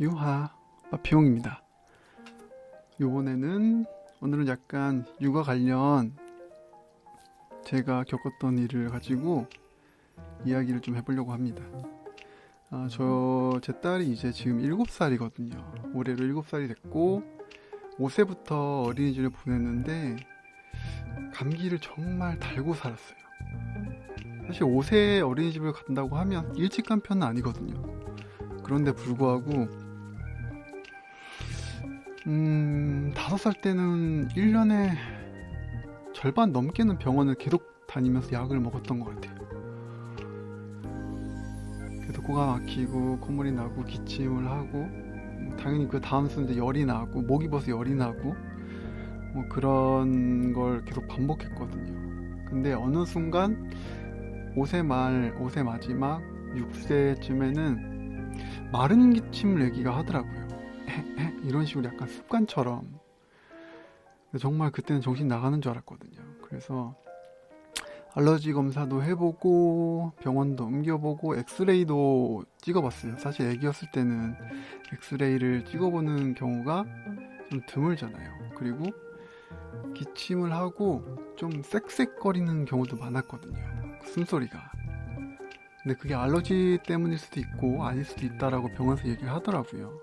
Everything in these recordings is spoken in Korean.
유하 마피용입니다. 오늘은 약간 육아 관련 제가 겪었던 일을 가지고 이야기를 좀 해보려고 합니다. 제 딸이 이제 지금 7살이거든요. 올해로 7살이 됐고 5세부터 어린이집을 보냈는데 감기를 정말 달고 살았어요. 사실 5세 어린이집을 간다고 하면 일찍 간 편은 아니거든요. 그런데 불구하고 5살 때는 1년에 절반 넘게는 병원을 계속 다니면서 약을 먹었던 것 같아요. 그래서 코가 막히고 콧물이 나고 기침을 하고 당연히 그 다음 수 이제 열이 나고 목이 벗어 열이 나고 뭐 그런 걸 계속 반복했거든요. 근데 어느 순간 5세 마지막 6세쯤에는 마른 기침을 애기가 하더라고요. 이런 식으로 약간 습관처럼. 정말 그때는 정신 나가는 줄 알았거든요. 그래서 알러지 검사도 해보고 병원도 옮겨보고 엑스레이도 찍어봤어요. 사실 애기였을 때는 엑스레이를 찍어보는 경우가 좀 드물잖아요. 그리고 기침을 하고 좀 쌕쌕거리는 경우도 많았거든요. 숨소리가. 근데 그게 알러지 때문일 수도 있고 아닐 수도 있다라고 병원에서 얘기를 하더라고요.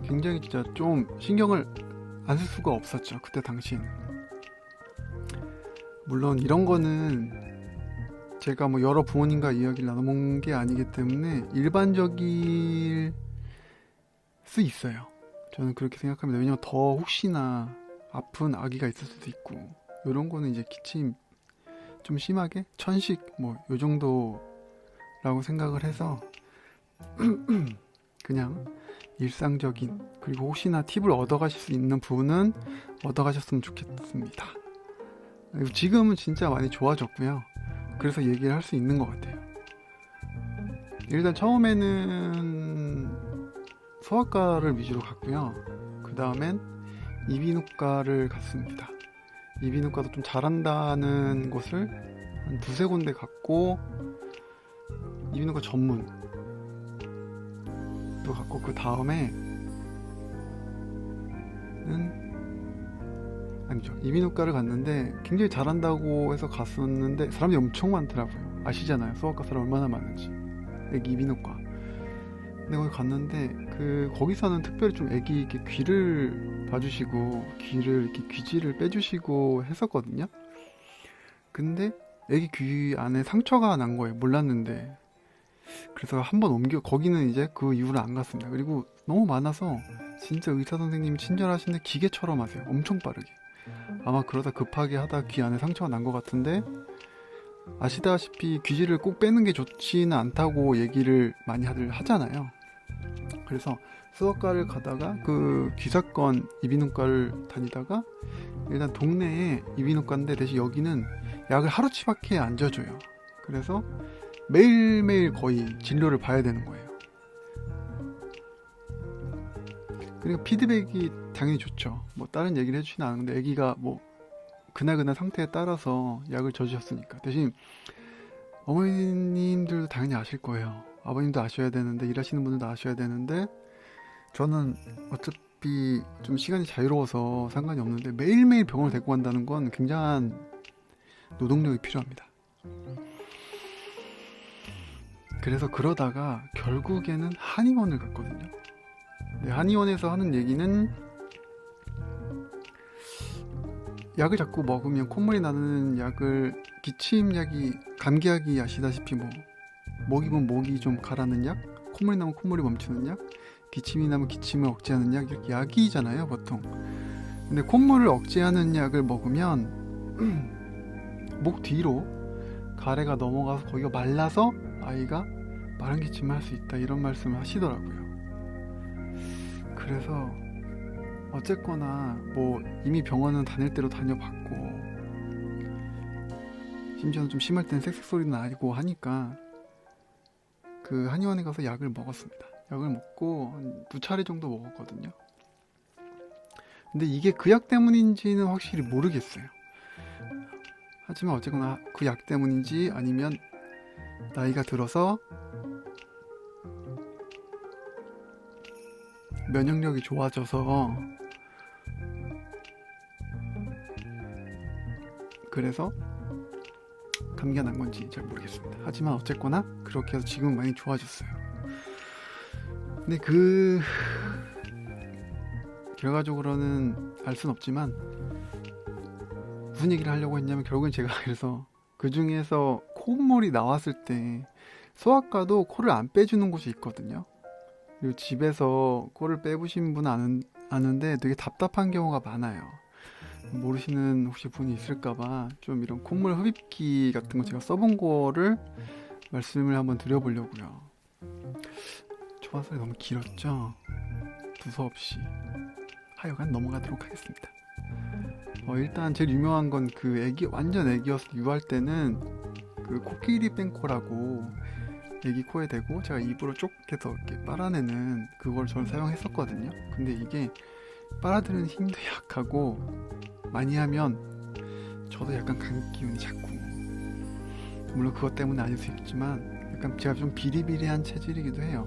굉장히 진짜 좀 신경을 안 쓸 수가 없었죠. 그때 당시에는. 물론 이런 거는 제가 뭐 여러 부모님과 이야기를 나눠본 게 아니기 때문에 일반적일 수 있어요. 저는 그렇게 생각합니다. 왜냐면 더 혹시나 아픈 아기가 있을 수도 있고 이런 거는 이제 기침 좀 심하게 천식 뭐 요 정도라고 생각을 해서 그냥 일상적인 그리고 혹시나 팁을 얻어가실 수 있는 부분은 얻어가셨으면 좋겠습니다. 그리고 지금은 진짜 많이 좋아졌고요. 그래서 얘기를 할 수 있는 것 같아요. 일단 처음에는 소아과를 위주로 갔고요. 그 다음엔 이비인후과를 갔습니다. 이비인후과도 좀 잘한다는 곳을 한 두세 군데 갔고 이비인후과 전문도 갔고 그 다음에는 아니죠. 이비인후과를 갔는데 굉장히 잘한다고 해서 갔었는데 사람이 엄청 많더라고요. 아시잖아요. 소아과 사람 얼마나 많은지. 애기 이비인후과. 근데 거기 갔는데 거기서는 특별히 좀 애기 이렇게 귀를 봐주시고 귀를 이렇게 귀지를 빼주시고 했었거든요. 근데 애기 귀 안에 상처가 난 거예요. 몰랐는데. 그래서 한번 거기는 이제 그 이후로 안 갔습니다. 그리고 너무 많아서 진짜 의사 선생님이 친절하신데 기계처럼 하세요. 엄청 빠르게. 아마 그러다 급하게 하다 귀 안에 상처가 난 것 같은데 아시다시피 귀지를 꼭 빼는 게 좋지는 않다고 얘기를 많이 하잖아요. 그래서 수학과를 가다가 그 귀사건 이비인후과를 다니다가 일단 동네에 이비인후과인데 대신 여기는 약을 하루치밖에 안 줘줘요. 그래서 매일매일 거의 진료를 봐야 되는 거예요. 그리고 피드백이 당연히 좋죠. 뭐 다른 얘기를 해주지는 않는데 아기가 뭐 그날그날 상태에 따라서 약을 져주셨으니까. 대신 어머님들도 당연히 아실 거예요. 아버님도 아셔야 되는데 일하시는 분들도 아셔야 되는데 저는 어차피 좀 시간이 자유로워서 상관이 없는데 매일매일 병원을 데리고 간다는 건 굉장한 노동력이 필요합니다. 그래서 그러다가 결국에는 한의원을 갔거든요. 네, 한의원에서 하는 얘기는 약을 자꾸 먹으면 콧물이 나는 약을 기침약이 감기약이 아시다시피 뭐 목이면 목이 좀 가라는 약, 콧물이 나면 콧물이 멈추는 약, 기침이 나면 기침을 억제하는 약 이렇게 약이잖아요 보통. 근데 콧물을 억제하는 약을 먹으면 목 뒤로 가래가 넘어가서 거기가 말라서 아이가 마른 기침을 할 수 있다 이런 말씀을 하시더라고요. 그래서 어쨌거나 뭐 이미 병원은 다닐 대로 다녀봤고 심지어는 좀 심할 때는 쌕쌕 소리도 나고 하니까 그 한의원에 가서 약을 먹었습니다. 약을 먹고 한 2차례 정도 먹었거든요. 근데 이게 그 약 때문인지는 확실히 모르겠어요. 하지만 어쨌거나 그 약 때문인지 아니면 나이가 들어서 면역력이 좋아져서 그래서 감기가 난 건지 잘 모르겠습니다. 하지만 어쨌거나 그렇게 해서 지금은 많이 좋아졌어요. 근데 결과적으로는 알 순 없지만 무슨 얘기를 하려고 했냐면 결국엔 제가 그래서 그 중에서 콧물이 나왔을 때 소아과도 코를 안 빼주는 곳이 있거든요. 그리고 집에서 코를 빼보신 분은 아는데 되게 답답한 경우가 많아요. 모르시는 혹시 분이 있을까봐 좀 이런 콧물 흡입기 같은 거 제가 써본 거를 말씀을 한번 드려보려고요. 초반설이 너무 길었죠? 두서없이 하여간 넘어가도록 하겠습니다. 일단 제일 유명한 건 그 애기, 완전 애기여서 유할 때는 그 코끼리 뺑코라고 애기 코에 대고 제가 입으로 쪽 해서 이렇게 빨아내는 그걸 저는 사용했었거든요. 근데 이게 빨아들이는 힘도 약하고 많이 하면 저도 약간 감기 기운이 자꾸, 물론 그것 때문은 아닐 수 있지만 약간 제가 좀 비리비리한 체질이기도 해요.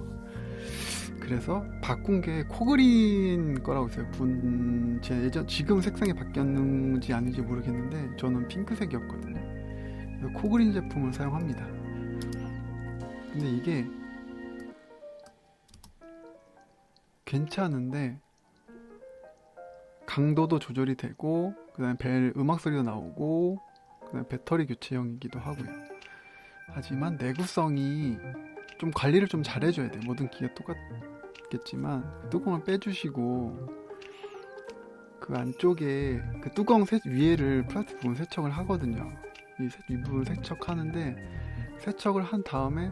그래서 바꾼 게 코그린 거라고 있어요. 제 지금 색상이 바뀌었는지 아닌지 모르겠는데 저는 핑크색이었거든요. 그래서 코그린 제품을 사용합니다. 근데 이게 괜찮은데 강도도 조절이 되고 그다음에 벨 음악 소리도 나오고 그다음에 배터리 교체형이기도 하고요. 하지만 내구성이 좀 관리를 좀 잘해줘야 돼. 모든 기계 똑같겠지만 뚜껑을 빼주시고 그 안쪽에 그 뚜껑 위에를 플라스틱 부분 세척을 하거든요. 이 부분을 세척하는데 세척을 한 다음에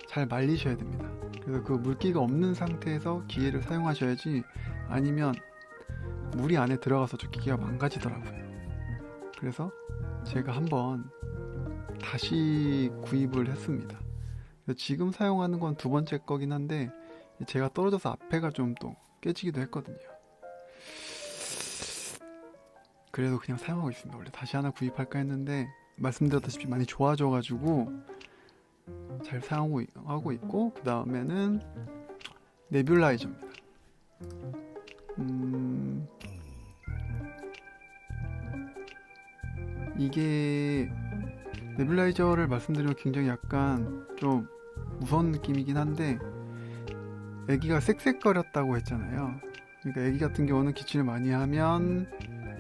잘 말리셔야 됩니다. 그래서 그 물기가 없는 상태에서 기계를 사용하셔야지, 아니면 물이 안에 들어가서 저 기계가 망가지더라고요. 그래서 제가 한번 다시 구입을 했습니다. 지금 사용하는 건 두 번째 거긴 한데 제가 떨어져서 앞에가 좀 또 깨지기도 했거든요. 그래도 그냥 사용하고 있습니다. 원래 다시 하나 구입할까 했는데 말씀드렸다시피 많이 좋아져가지고 잘 사용하고 있고, 그 다음에는 네뷸라이저입니다. 이게 네뷸라이저를 말씀드리면 굉장히 약간 좀 무서운 느낌이긴 한데, 애기가 쌕쌕거렸다고 했잖아요. 그러니까 애기 같은 경우는 기침을 많이 하면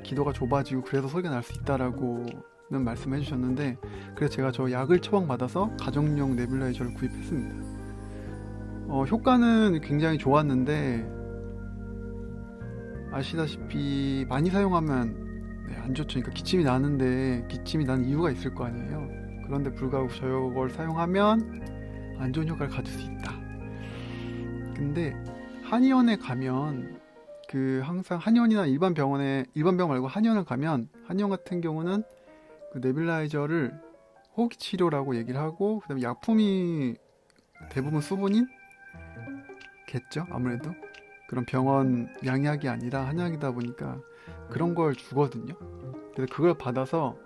기도가 좁아지고 그래서 소리가 날 수 있다라고는 말씀해 주셨는데, 그래서 제가 저 약을 처방받아서 가정용 네뷸라이저를 구입했습니다. 효과는 굉장히 좋았는데 아시다시피 많이 사용하면 안 좋죠. 그러니까 기침이 나는데 기침이 나는 이유가 있을 거 아니에요. 그런데 불구하고 저걸 사용하면 안 좋은 효과를 가질 수 있다. 근데 한의원에 가면 항상 한의원이나 일반 병 말고 한의원을 가면, 한의원 같은 경우는 그 네뷸라이저를 호흡기 치료라고 얘기를 하고, 그다음에 약품이 대부분 수분인 겠죠. 아무래도 그런 병원 양약이 아니라 한약이다 보니까 그런 걸 주거든요. 그래서 그걸 받아서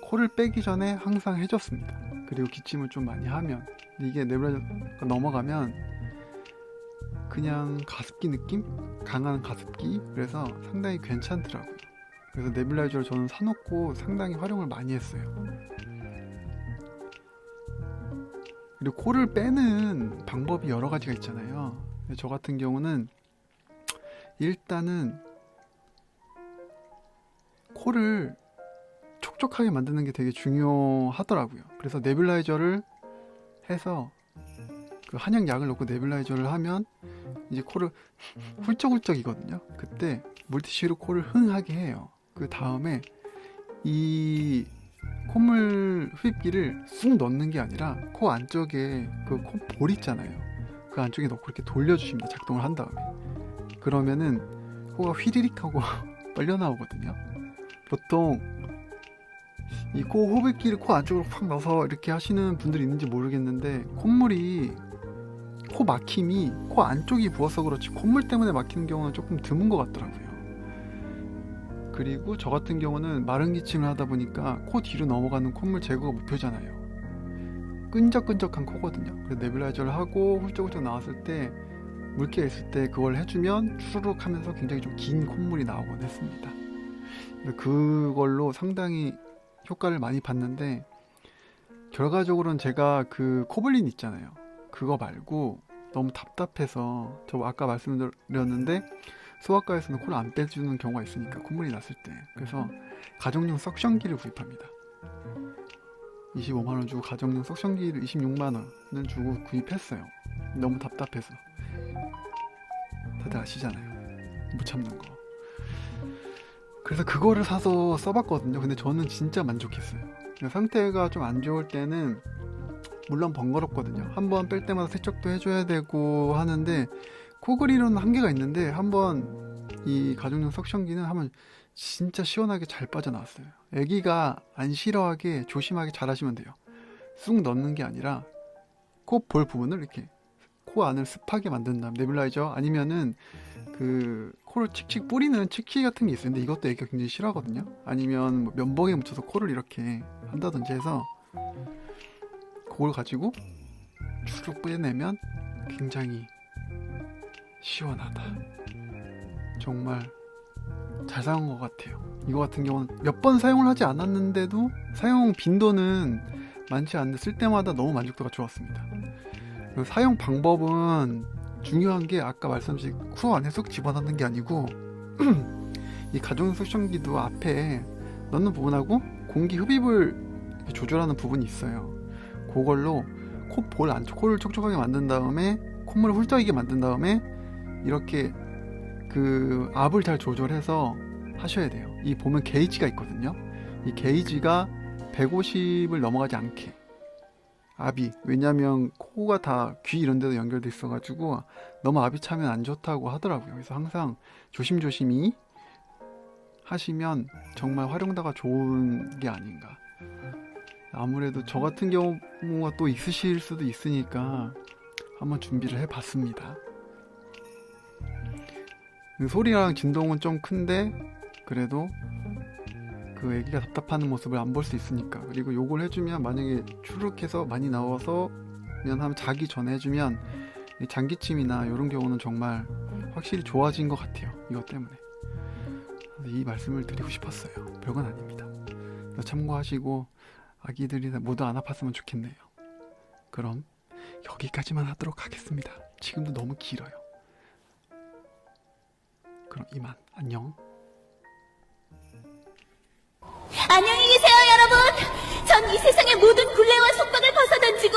코를 빼기 전에 항상 해줬습니다. 그리고 기침을 좀 많이 하면, 이게 네뷸라이저가 넘어가면 그냥 가습기 느낌? 강한 가습기? 그래서 상당히 괜찮더라고요. 그래서 네뷸라이저를 저는 사놓고 상당히 활용을 많이 했어요. 그리고 코를 빼는 방법이 여러 가지가 있잖아요. 저 같은 경우는 일단은 코를 촉촉하게 만드는 게 되게 중요하더라고요. 그래서 네뷸라이저를 해서 그 한약약을 넣고 네뷸라이저를 하면 이제 코를 훌쩍훌쩍이거든요. 그때 물티슈로 코를 흥하게 해요. 그 다음에 이 콧물 흡입기를 쑥 넣는 게 아니라 코 안쪽에 그 콧볼 있잖아요. 그 안쪽에 넣고 이렇게 돌려주십니다. 작동을 한 다음에. 그러면은 코가 휘리릭 하고 빨려 나오거든요. 보통 이 코 흡입기를 코 안쪽으로 확 넣어서 이렇게 하시는 분들이 있는지 모르겠는데, 콧물이, 코 막힘이 코 안쪽이 부어서 그렇지 콧물 때문에 막히는 경우는 조금 드문 것 같더라고요. 그리고 저 같은 경우는 마른 기침을 하다 보니까 코 뒤로 넘어가는 콧물 제거가 목표잖아요. 끈적끈적한 코거든요. 그래서 네뷸라이저를 하고 훌쩍훌쩍 나왔을 때 물기가 있을 때 그걸 해주면 추르륵 하면서 굉장히 좀 긴 콧물이 나오곤 했습니다. 그래서 그걸로 상당히 효과를 많이 봤는데, 결과적으로는 제가 그 코블린 있잖아요. 그거 말고 너무 답답해서, 저 아까 말씀드렸는데 소아과에서는 코를 안 빼주는 경우가 있으니까, 콧물이 났을 때. 그래서 가정용 석션기를 구입합니다. 25만원 주고 가정용 석션기를 26만원을 주고 구입했어요. 너무 답답해서. 다들 아시잖아요, 못 참는 거. 그래서 그거를 사서 써봤거든요. 근데 저는 진짜 만족했어요. 상태가 좀 안 좋을 때는 물론 번거롭거든요. 한번 뺄 때마다 세척도 해줘야 되고 하는데, 코그리로는 한계가 있는데, 한번 이 가정용 석션기는 하면 진짜 시원하게 잘 빠져나왔어요. 애기가 안 싫어하게 조심하게 잘 하시면 돼요. 쑥 넣는 게 아니라 코 볼 부분을 이렇게 코 안을 습하게 만든 다음, 네뷸라이저 아니면은 그 코를 칙칙 뿌리는 칙키 같은 게 있어요. 근데 이것도 애기가 굉장히 싫어하거든요. 아니면 뭐 면봉에 묻혀서 코를 이렇게 한다든지 해서 그걸 가지고 추룩 뿌려내면 굉장히 시원하다. 정말 잘 사용한 것 같아요. 이거 같은 경우는 몇 번 사용을 하지 않았는데도 사용 빈도는 많지 않은데 쓸 때마다 너무 만족도가 좋았습니다. 사용 방법은 중요한 게, 아까 말씀드린 코 안에 쏙 집어넣는 게 아니고 이 가정용 석션기도 앞에 넣는 부분하고 공기 흡입을 조절하는 부분이 있어요. 그걸로 코 볼 안쪽 코를 촉촉하게 만든 다음에 콧물을 훌쩍이게 만든 다음에 이렇게 그 압을 잘 조절해서 하셔야 돼요. 이 보면 게이지가 있거든요. 이 게이지가 150을 넘어가지 않게, 압이, 왜냐면 코가 다 귀 이런 데도 연결돼 있어 가지고 너무 압이 차면 안 좋다고 하더라고요. 그래서 항상 조심조심히 하시면 정말 활용도가 좋은 게 아닌가. 아무래도 저 같은 경우가 또 있으실 수도 있으니까 한번 준비를 해 봤습니다. 소리랑 진동은 좀 큰데 그래도 그 애기가 답답하는 모습을 안 볼 수 있으니까. 그리고 요걸 해주면, 만약에 추룩해서 많이 나와서 하면 자기 전에 해주면 장기침이나 이런 경우는 정말 확실히 좋아진 것 같아요. 이것 때문에. 이 말씀을 드리고 싶었어요. 별건 아닙니다. 참고하시고 아기들이 모두 안 아팠으면 좋겠네요. 그럼 여기까지만 하도록 하겠습니다. 지금도 너무 길어요. 그럼 이만. 안녕. 안녕히 계세요, 여러분. 전 이 세상의 모든 굴레와 속박을 벗어던지고